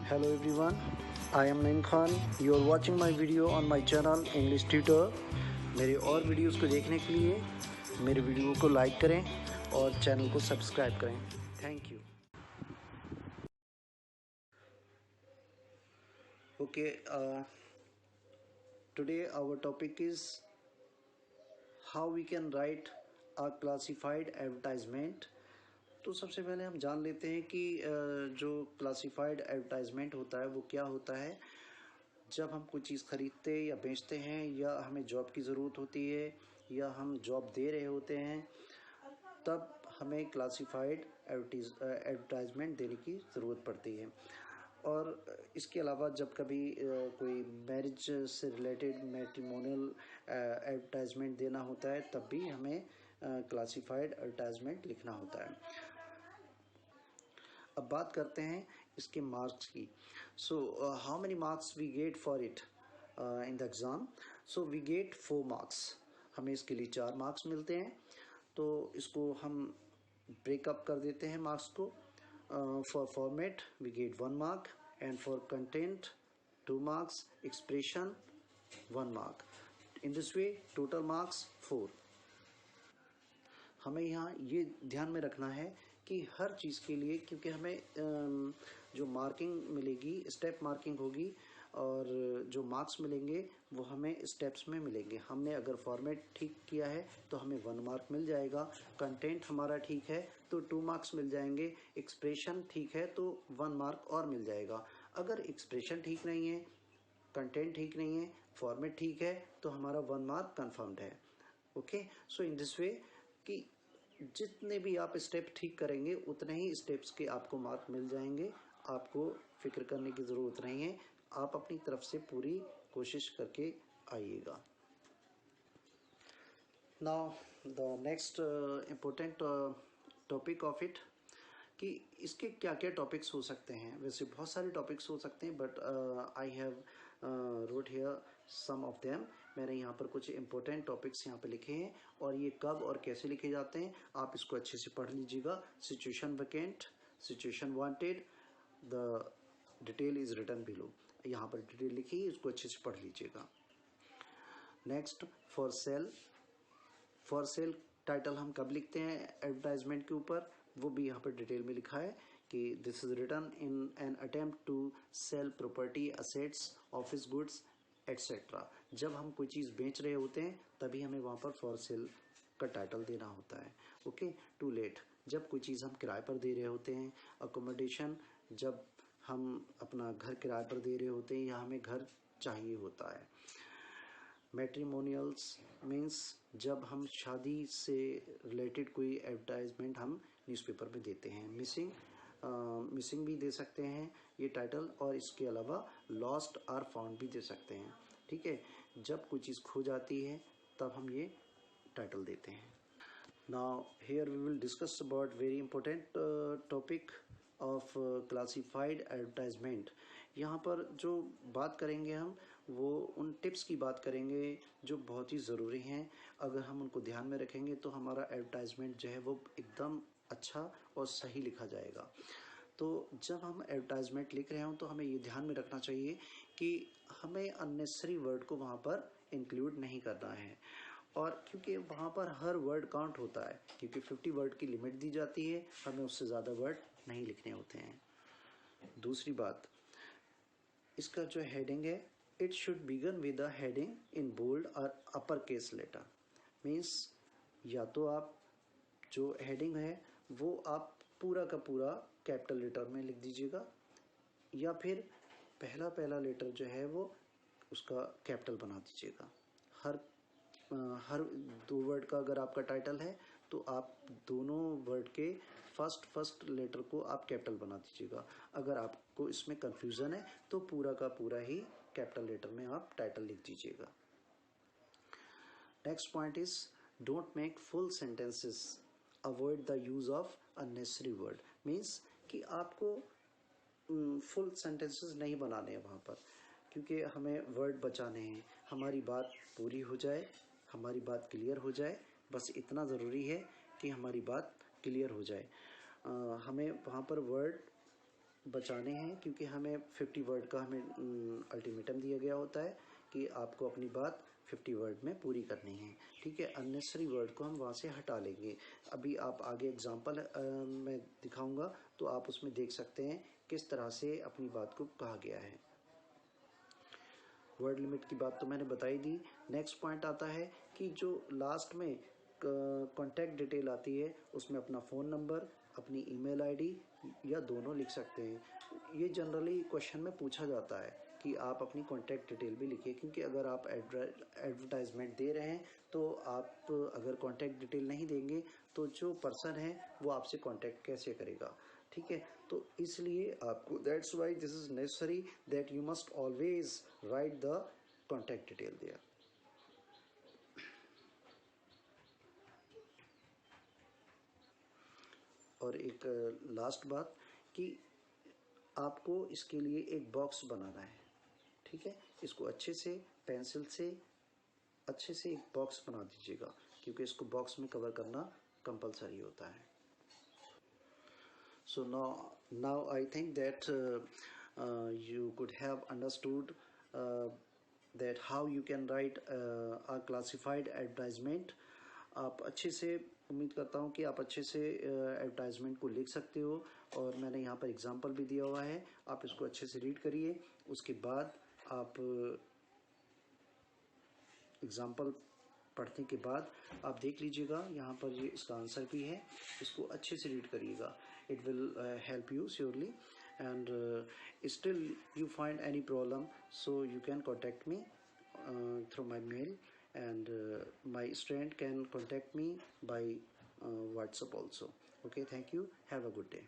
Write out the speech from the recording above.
Hello everyone, I am Naim Khan. You are watching my video on my channel English Tutor. मेरे और videos को देखने के लिए मेरे वीडियो को लाइक करें और चैनल को सब्सक्राइब करें. Thank you. Okay, today our topic is how we can write a classified advertisement. तो सबसे पहले हम जान लेते हैं कि जो क्लासिफाइड एडवर्टाइजमेंट होता है वो क्या होता है. जब हम कोई चीज़ खरीदते या बेचते हैं या हमें जॉब की ज़रूरत होती है या हम जॉब दे रहे होते हैं तब हमें क्लासिफाइड एडवर्टाइजमेंट देने की ज़रूरत पड़ती है. और इसके अलावा जब कभी कोई मैरिज से रिलेटेड मैट्रिमोनियल एडवर्टाइजमेंट देना होता है तब भी हमें क्लासिफाइड एडवर्टाइजमेंट लिखना होता है. अब बात करते हैं इसके मार्क्स की. So how many marks we get for it in the exam. So we get 4 marks. हमें इसके लिए 4 मार्क्स मिलते हैं. तो इसको हम ब्रेकअप कर देते हैं मार्क्स को. For format we get 1 mark and for content 2 marks, expression 1 mark. In this way total marks 4. हमें यहाँ ये ध्यान में रखना है कि हर चीज़ के लिए, क्योंकि हमें जो मार्किंग मिलेगी स्टेप मार्किंग होगी और जो मार्क्स मिलेंगे वो हमें स्टेप्स में मिलेंगे. हमने अगर फॉर्मेट ठीक किया है तो हमें 1 मार्क मिल जाएगा. कंटेंट हमारा ठीक है तो 2 मार्क्स मिल जाएंगे. एक्सप्रेशन ठीक है तो 1 मार्क और मिल जाएगा. अगर एक्सप्रेशन ठीक नहीं है, कंटेंट ठीक नहीं है, फॉर्मेट ठीक है तो हमारा 1 मार्क कन्फर्म्ड है. ओके. सो इन दिस वे कि जितने भी आप स्टेप ठीक करेंगे उतने ही स्टेप्स के आपको मार्क मिल जाएंगे. आपको फिक्र करने की ज़रूरत नहीं है. आप अपनी तरफ से पूरी कोशिश करके आइएगा. Now the next important topic of it कि इसके क्या क्या टॉपिक्स हो सकते हैं. वैसे बहुत सारे टॉपिक्स हो सकते हैं but I have wrote here some of them. मैंने यहाँ पर कुछ इम्पोर्टेंट टॉपिक्स यहाँ पे लिखे हैं और ये कब और कैसे लिखे जाते हैं आप इसको अच्छे से पढ़ लीजिएगा. Situation vacant, situation wanted, the detail is written below. यहाँ पर डिटेल लिखी है, इसको अच्छे से पढ़ लीजिएगा. Next for sale. For sale title हम कब लिखते हैं एडवर्टाइजमेंट के ऊपर वो भी यहाँ पर डिटेल में लिखा है कि this is written in an attempt to sell property, assets, office goods etcetera. जब हम कोई चीज़ बेच रहे होते हैं तभी हमें वहाँ पर फॉर सेल का टाइटल देना होता है. ओके. टू लेट जब कोई चीज़ हम किराए पर दे रहे होते हैं. अकोमोडेशन जब हम अपना घर किराए पर दे रहे होते हैं या हमें घर चाहिए होता है. मैट्रिमोनियल्स मीन्स जब हम शादी से रिलेटेड कोई एडवर्टाइजमेंट हम न्यूज़पेपर में देते हैं. मिसिंग भी दे सकते हैं ये टाइटल और इसके अलावा लॉस्ट और फाउंड भी दे सकते हैं. ठीक है. जब कोई चीज़ खो जाती है तब हम ये टाइटल देते हैं. Now here we will discuss about very important topic of classified advertisement. यहाँ पर जो बात करेंगे हम वो उन टिप्स की बात करेंगे जो बहुत ही ज़रूरी हैं. अगर हम उनको ध्यान में रखेंगे तो हमारा एडवर्टाइजमेंट जो है वो एकदम अच्छा और सही लिखा जाएगा. तो जब हम एडवर्टाइजमेंट लिख रहे हों तो हमें ये ध्यान में रखना चाहिए कि हमें अननेसेसरी वर्ड को वहाँ पर इंक्लूड नहीं करना है. और क्योंकि वहाँ पर हर वर्ड काउंट होता है, क्योंकि 50 वर्ड की लिमिट दी जाती है, हमें उससे ज़्यादा वर्ड नहीं लिखने होते हैं. दूसरी बात, इसका जो हेडिंग है it should begin with a heading in bold और अपर केस लेटर. मीन्स या तो आप जो हेडिंग है वो आप पूरा का पूरा कैपिटल लेटर में लिख दीजिएगा या फिर पहला लेटर जो है वो उसका कैपिटल बना दीजिएगा. हर 2 वर्ड का अगर आपका टाइटल है तो आप दोनों वर्ड के फर्स्ट लेटर को आप कैपिटल बना दीजिएगा. अगर आपको इसमें कंफ्यूजन है तो पूरा का पूरा ही कैपिटल लेटर में आप टाइटल लिख दीजिएगा. Next point is don't make full sentences, avoid the use of unnecessary word. Means कि आपको फुल सेंटेंसेस नहीं बनाने हैं वहाँ पर, क्योंकि हमें वर्ड बचाने हैं. हमारी बात पूरी हो जाए, हमारी बात क्लियर हो जाए, बस इतना ज़रूरी है कि हमारी बात क्लियर हो जाए. हमें वहाँ पर वर्ड बचाने हैं, क्योंकि हमें 50 वर्ड का हमें अल्टीमेटम दिया गया होता है कि आपको अपनी बात 50 वर्ड में पूरी करनी है। ठीक है, अननेसेसरी वर्ड को हम वहाँ से हटा लेंगे। अभी आप आगे एग्जांपल मैं दिखाऊंगा तो आप उसमें देख सकते हैं किस तरह से अपनी बात को कहा गया है। वर्ड लिमिट की बात तो मैंने बताई दी। नेक्स्ट पॉइंट आता है कि जो लास्ट में कॉन्टैक्ट डिटेल आती है उसमें अपना फ़ोन नंबर, अपनी ईमेल आईडी या दोनों लिख सकते हैं। ये जनरली क्वेश्चन में पूछा जाता है कि आप अपनी कॉन्टैक्ट डिटेल भी लिखिए, क्योंकि अगर आप एडवर्टाइजमेंट दे रहे हैं तो आप अगर कॉन्टैक्ट डिटेल नहीं देंगे तो जो पर्सन है वो आपसे कॉन्टैक्ट कैसे करेगा। ठीक है, तो इसलिए आपको that's why this is necessary that you must always write the contact detail there. और एक लास्ट बात कि आपको इसके लिए एक बॉक्स बनाना है। ठीक है, इसको अच्छे से पेंसिल से अच्छे से एक बॉक्स बना दीजिएगा, क्योंकि इसको बॉक्स में कवर करना कंपलसरी होता है। So now I think that you could have understood that how you can write a classified advertisement. आप अच्छे से, उम्मीद करता हूँ कि आप अच्छे से एडवर्टाइजमेंट को लिख सकते हो, और मैंने यहाँ पर एग्जांपल भी दिया हुआ है, आप इसको अच्छे से रीड करिए। उसके बाद आप एग्जांपल पढ़ने के बाद आप देख लीजिएगा, यहाँ पर ये इसका आंसर भी है, इसको अच्छे से रीड करिएगा। It will help you surely, and still you find any problem so you can contact me through my mail, and my student can contact me by WhatsApp also. Okay, thank you, have a good day.